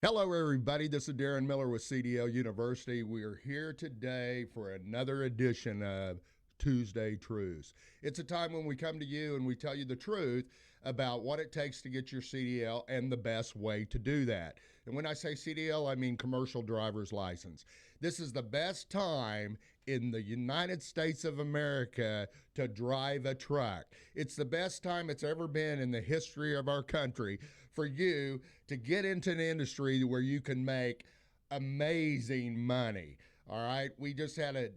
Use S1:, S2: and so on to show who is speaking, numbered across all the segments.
S1: Hello, everybody. This is Darin Miller with CDL University. We are here today for another edition of Tuesday Truths. It's a time when we come to you and we tell you the truth about what it takes to get your CDL and the best way to do that. And when I say CDL, I mean commercial driver's license. This is the best time in the United States of America to drive a truck. It's the best time it's ever been in the history of our country for you to get into an industry where you can make amazing money. All right, we just had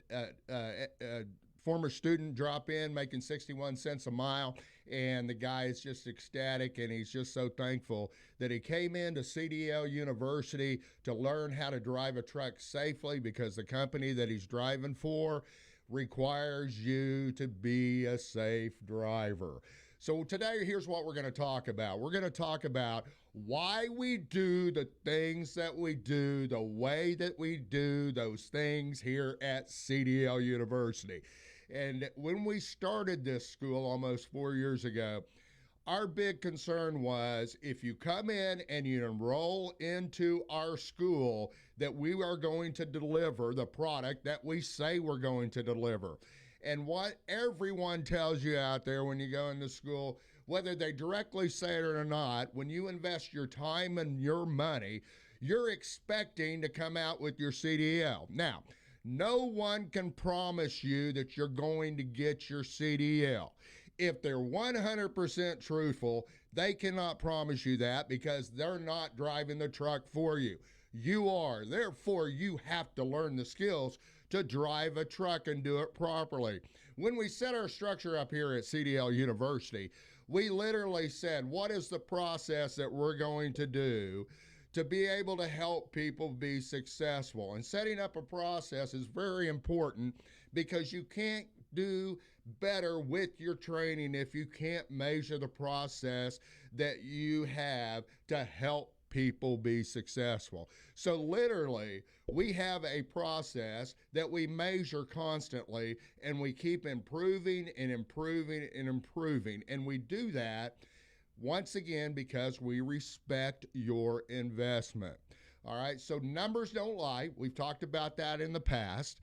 S1: a former student drop in making 61 cents a mile, and the guy is just ecstatic, and he's just so thankful that he came into CDL University to learn how to drive a truck safely, because the company that he's driving for requires you to be a safe driver. So today, here's what we're going to talk about. We're going to talk about why we do the things that we do, the way that we do those things here at CDL University. And when we started this school almost 4 years ago, our big concern was if you come in and you enroll into our school, that we are going to deliver the product that we say we're going to deliver. And what everyone tells you out there when you go into school, whether they directly say it or not, when you invest your time and your money, you're expecting to come out with your CDL. Now, no one can promise you that you're going to get your CDL. If they're 100% truthful, they cannot promise you that, because they're not driving the truck for you. You are. Therefore, you have to learn the skills to drive a truck and do it properly. When we set our structure up here at CDL University, we literally said, what is the process that we're going to do to be able to help people be successful? And setting up a process is very important, because you can't do better with your training if you can't measure the process that you have to help people be successful. So literally, we have a process that we measure constantly, and we keep improving and improving and improving. And we do that, once again, because we respect your investment. All right, so numbers don't lie. We've talked about that in the past.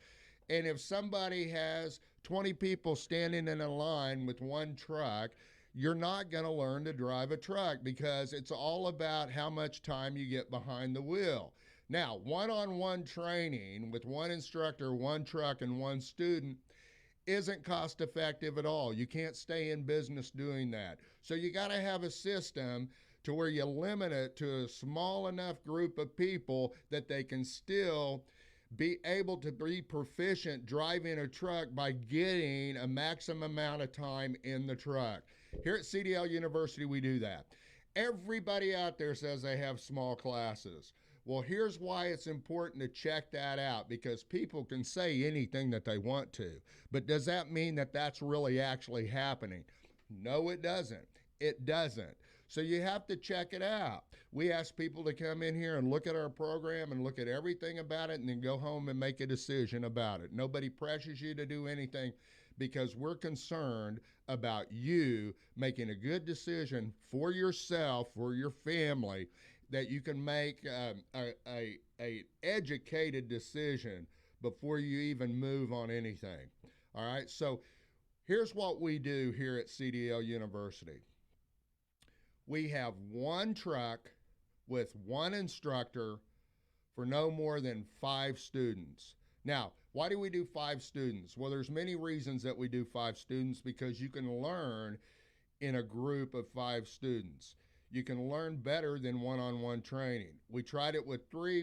S1: And if somebody has 20 people standing in a line with one truck, you're not going to learn to drive a truck, because it's all about how much time you get behind the wheel. Now, one-on-one training with one instructor, one truck, and one student isn't cost effective at all. You can't stay in business doing that. So you got to have a system to where you limit it to a small enough group of people that they can still be able to be proficient driving a truck by getting a maximum amount of time in the truck. Here at CDL University, we do that. Everybody out there says they have small classes. Well, here's why it's important to check that out, because people can say anything that they want to. But does that mean that that's really actually happening? No, it doesn't. It doesn't. So you have to check it out. We ask people to come in here and look at our program and look at everything about it, and then go home and make a decision about it. Nobody pressures you to do anything, because we're concerned about you making a good decision for yourself, for your family, that you can make a educated decision before you even move on anything. All right, so here's what we do here at CDL University. We have one truck with one instructor for no more than 5 students. Now, why do we do 5 students? Well, there's many reasons that we do 5 students, because you can learn in a group of 5 students. You can learn better than one-on-one training. We tried it with 3.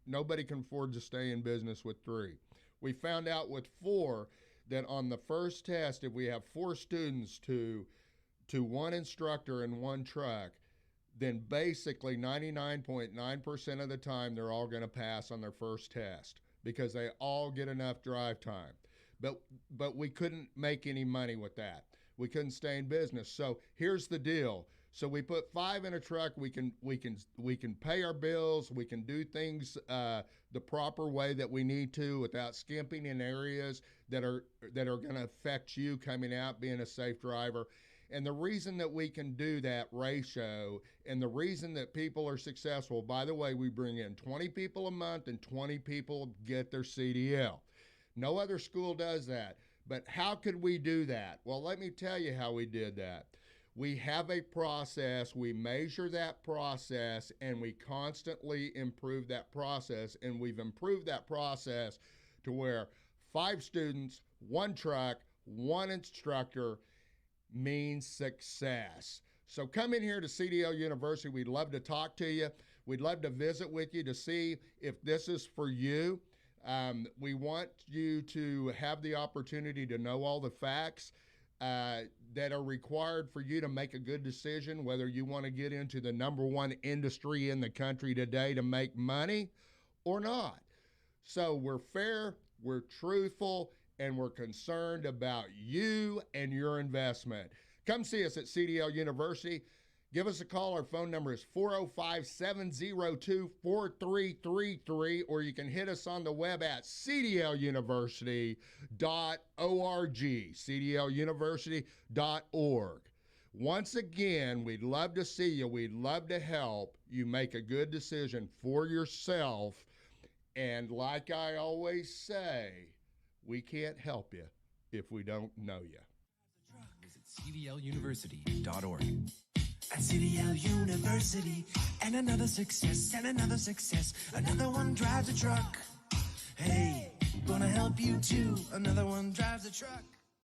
S1: Nobody can afford to stay in business with 3. We found out with 4 that on the first test, if we have 4 students to one instructor and one truck, then basically 99.9% of the time they're all going to pass on their first test, because they all get enough drive time. But we couldn't make any money with that. We couldn't stay in business. So here's the deal. So we put 5 in a truck. We can pay our bills. We can do things the proper way that we need to, without skimping in areas that are going to affect you coming out being a safe driver. And the reason that we can do that ratio and the reason that people are successful, by the way, we bring in 20 people a month and 20 people get their CDL. No other school does that. But how could we do that? Well, let me tell you how we did that. We have a process, we measure that process, and we constantly improve that process. And we've improved that process to where 5 students, 1 truck, 1 instructor means success. So come in here to CDL University. We'd love to talk to you. We'd love to visit with you to see if this is for you. We want you to have the opportunity to know all the facts that are required for you to make a good decision, whether you want to get into the #1 industry in the country today to make money or not. So we're fair, we're truthful, and we're concerned about you and your investment. Come see us at CDL University. Give us a call. Our phone number is 405-702-4333, or you can hit us on the web at cdluniversity.org, cdluniversity.org. Once again, we'd love to see you. We'd love to help you make a good decision for yourself. And like I always say, we can't help you if we don't know you.
S2: Visit cdluniversity.org. At CDL University, and another success, another one drives a truck. Hey, gonna help you too, another one drives a truck.